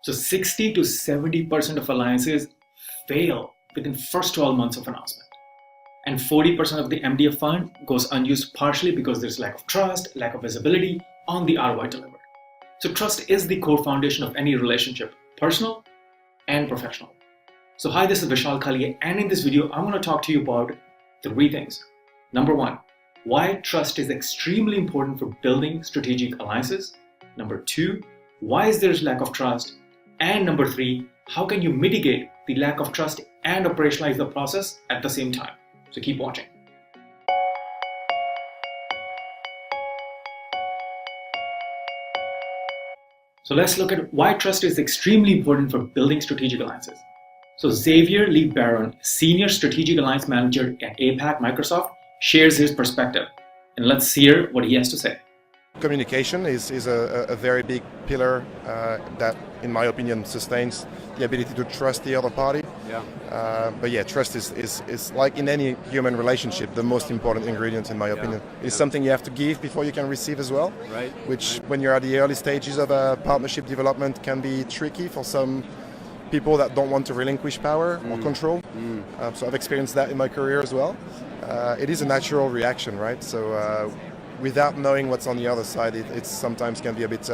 So 60 to 70% of alliances fail within first 12 months of announcement. And 40% of the MDF fund goes unused partially because there's lack of trust, lack of visibility on the ROI delivered. So trust is the core foundation of any relationship, personal and professional. So hi, this is Vishal Kalia, and in this video, I'm going to talk to you about 3 things. Number 1, why trust is extremely important for building strategic alliances. Number 2, why is there lack of trust? And number 3, how can you mitigate the lack of trust and operationalize the process at the same time? So keep watching. So let's look at why trust is extremely important for building strategic alliances. So Xavier Lee Baron, Senior Strategic Alliance Manager at APAC Microsoft, shares his perspective. And let's hear what he has to say. Communication is a very big pillar that, in my opinion, sustains the ability to trust the other party. But yeah, trust is like in any human relationship, the most important ingredient, in my opinion. It's something you have to give before you can receive as well, which when you're at the early stages of a partnership development can be tricky for some people that don't want to relinquish power or control. So I've experienced that in my career as well. It is a natural reaction, right? So without knowing what's on the other side, it sometimes can be a bit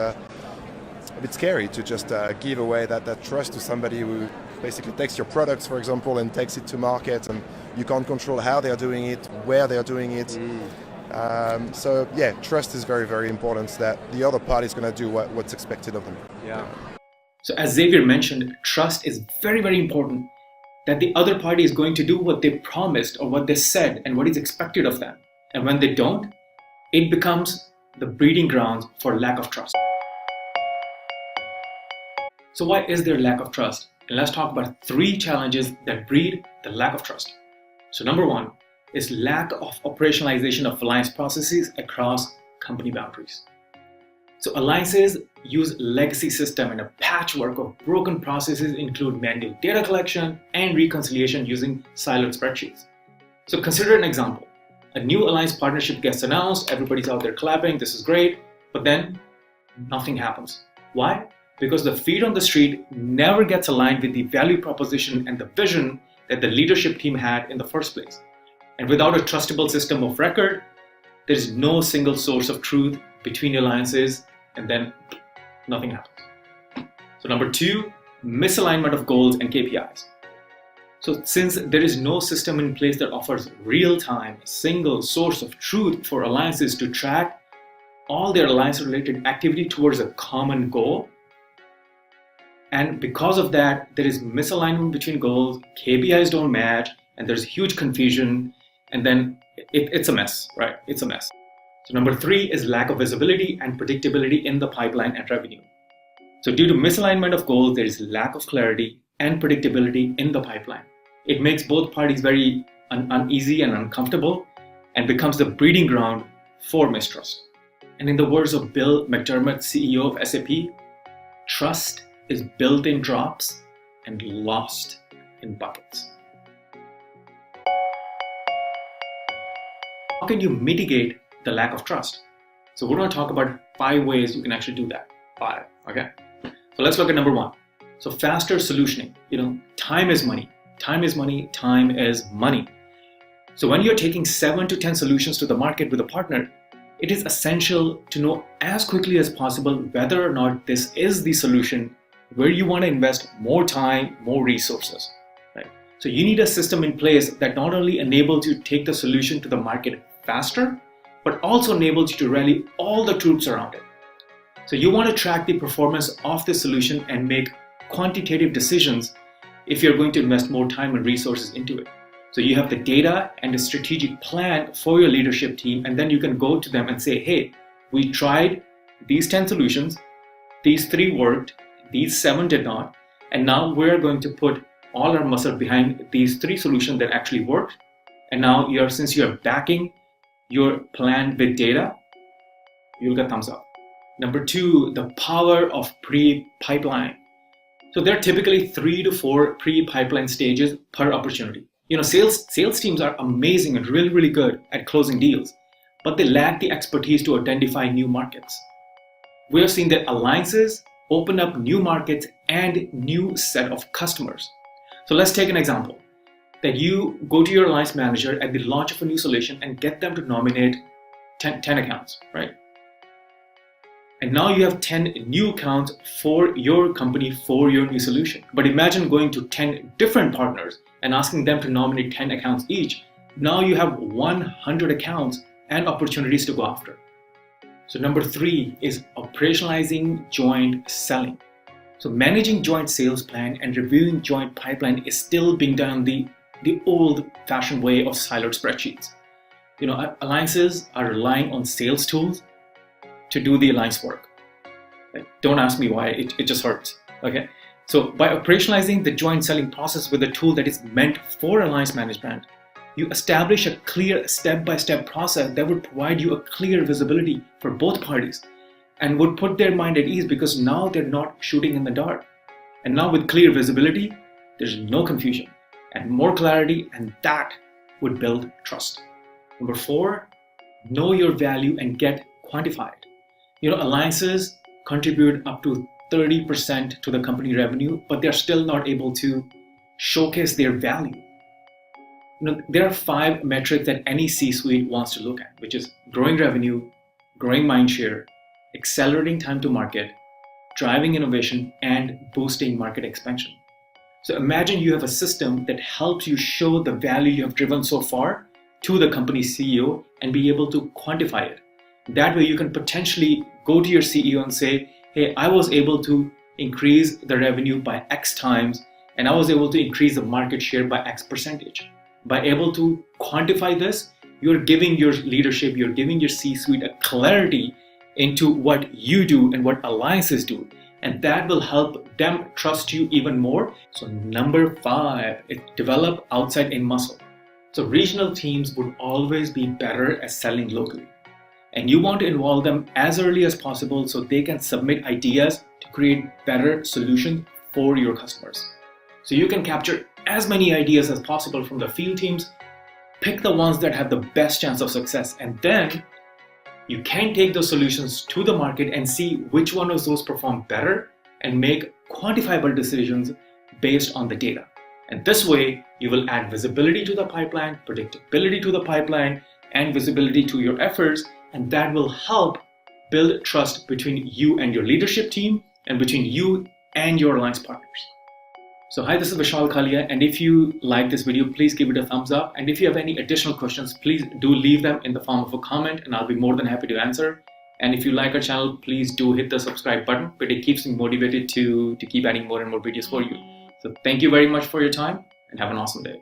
scary to just give away that trust to somebody who basically takes your products, for example, and takes it to market, and you can't control how they're doing it, where they're doing it. So yeah, trust is very, very important, that the other party is going to do what's expected of them. So as Xavier mentioned, trust is very, very important, that the other party is going to do what they promised or what they said and what is expected of them. And when they don't, it becomes the breeding grounds for lack of trust. So why is there lack of trust? And let's talk about 3 challenges that breed the lack of trust. So number 1 is lack of operationalization of alliance processes across company boundaries. So alliances use legacy system, and a patchwork of broken processes include manual data collection and reconciliation using siloed spreadsheets. So consider an example. A new alliance partnership gets announced, everybody's out there clapping, this is great, but then nothing happens. Why? Because the feet on the street never gets aligned with the value proposition and the vision that the leadership team had in the first place. And without a trustable system of record, there is no single source of truth between alliances, and then nothing happens. So number 2, misalignment of goals and KPIs. So since there is no system in place that offers real-time, single source of truth for alliances to track all their alliance-related activity towards a common goal, and because of that, there is misalignment between goals, KPIs don't match, and there's huge confusion, and then it's a mess, right? It's a mess. So number 3 is lack of visibility and predictability in the pipeline and revenue. So due to misalignment of goals, there is lack of clarity and predictability in the pipeline. It makes both parties very uneasy and uncomfortable, and becomes the breeding ground for mistrust. And in the words of Bill McDermott, CEO of SAP, trust is built in drops and lost in buckets. How can you mitigate the lack of trust? So we're going to talk about 5 ways you can actually do that. 5, okay? So let's look at number 1. So faster solutioning. Time is money. Time is money. Time is money. So when you're taking 7 to 10 solutions to the market with a partner, it is essential to know as quickly as possible whether or not this is the solution where you want to invest more time, more resources, right? So you need a system in place that not only enables you to take the solution to the market faster, but also enables you to rally all the troops around it. So you want to track the performance of the solution and make quantitative decisions if you're going to invest more time and resources into it. So you have the data and a strategic plan for your leadership team, and then you can go to them and say, hey, we tried these 10 solutions, these 3 worked, these 7 did not, and now we're going to put all our muscle behind these 3 solutions that actually worked. And now since you're backing your plan with data, you'll get thumbs up. Number 2, the power of pre-pipeline. So there are typically 3 to 4 pre-pipeline stages per opportunity. Sales teams are amazing and really, really good at closing deals, but they lack the expertise to identify new markets. We have seen that alliances open up new markets and new set of customers. So let's take an example that you go to your alliance manager at the launch of a new solution and get them to nominate 10 accounts, right? And now you have 10 new accounts for your company for your new solution. But imagine going to 10 different partners and asking them to nominate 10 accounts each. Now you have 100 accounts and opportunities to go after. So number 3 is operationalizing joint selling. So managing joint sales plan and reviewing joint pipeline is still being done the old-fashioned way of siloed spreadsheets. Alliances are relying on sales tools to do the alliance work. Don't ask me why, it just hurts. Okay. So by operationalizing the joint selling process with a tool that is meant for alliance management, you establish a clear step-by-step process that would provide you a clear visibility for both parties and would put their mind at ease because now they're not shooting in the dark. And now with clear visibility, there's no confusion and more clarity, and that would build trust. Number 4, know your value and get quantified. Alliances contribute up to 30% to the company revenue, but they're still not able to showcase their value. There are 5 metrics that any C-suite wants to look at, which is growing revenue, growing mindshare, accelerating time to market, driving innovation, and boosting market expansion. So imagine you have a system that helps you show the value you have driven so far to the company's CEO and be able to quantify it. That way you can potentially go to your CEO and say, hey, I was able to increase the revenue by X times, and I was able to increase the market share by X percentage. By able to quantify this, you're giving your leadership, you're giving your C-suite a clarity into what you do and what alliances do. And that will help them trust you even more. So number 5 is develop outside-in muscle. So regional teams would always be better at selling locally. And you want to involve them as early as possible so they can submit ideas to create better solutions for your customers. So you can capture as many ideas as possible from the field teams, pick the ones that have the best chance of success, and then you can take those solutions to the market and see which one of those perform better and make quantifiable decisions based on the data. And this way, you will add visibility to the pipeline, predictability to the pipeline, and visibility to your efforts, and that will help build trust between you and your leadership team and between you and your alliance partners. So hi, this is Vishal Kalia, and if you like this video, please give it a thumbs up. And if you have any additional questions, please do leave them in the form of a comment and I'll be more than happy to answer. And if you like our channel, please do hit the subscribe button, but it keeps me motivated to keep adding more and more videos for you. So thank you very much for your time and have an awesome day.